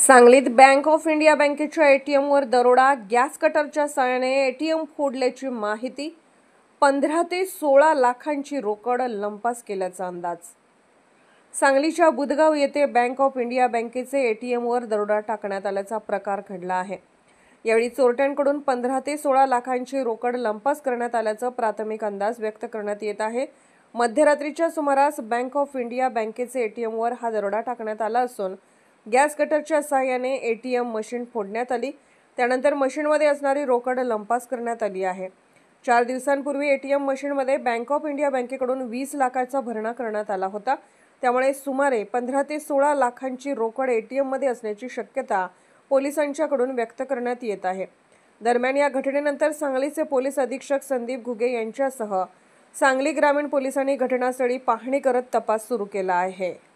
सांगलीत bank of India बँकेच्या एटीएमवर दरोडा, गॅस कटरच्या साहाय्याने एटीएम फोडल्याची माहिती. 15 ते 16 लाखांची रोकड लंपास केल्याचा अंदाज. सांगलीच्या बुधगाव येथे बँक ऑफ इंडिया बँकेचे एटीएमवर दरोडा टाकण्यात आल्याचा प्रकार घडला आहे. यावेळी चोरट्यांकडून 15 ते 16 लाखांची रोकड लंपास करण्यात आल्याचा प्राथमिक अंदाज व्यक्त करण्यात येत आहे. मध्यरात्रीच्या सुमारास बँक ऑफ इंडिया बँकेचे एटीएमवर हा दरोडा टाकण्यात आला असून गॅस कटरच्या साहाय्याने एटीएम मशीन फोडण्यात आली. त्यानंतर मशीनमध्ये असणारी रोकड लंपास करण्यात आली आहे. 4 दिवसांपूर्वी एटीएम मशीनमध्ये बँक ऑफ इंडिया बँकेकडून 20 लाखाचा भरणा करण्यात आला होता. त्यामुळे सुमारे 15 ते 16 लाखांची रोकड एटीएममध्ये असण्याची शक्यता पोलिसांच्याकडून व्यक्त करण्यात येत आहे. दरम्यान या घटनेनंतर सांगलीचे पोलीस अधीक्षक संदीप घुगे यांच्यासह सांगली ग्रामीण पोलिसांनी घटनास्थळी पाहणी करत तपास सुरू केला आहे.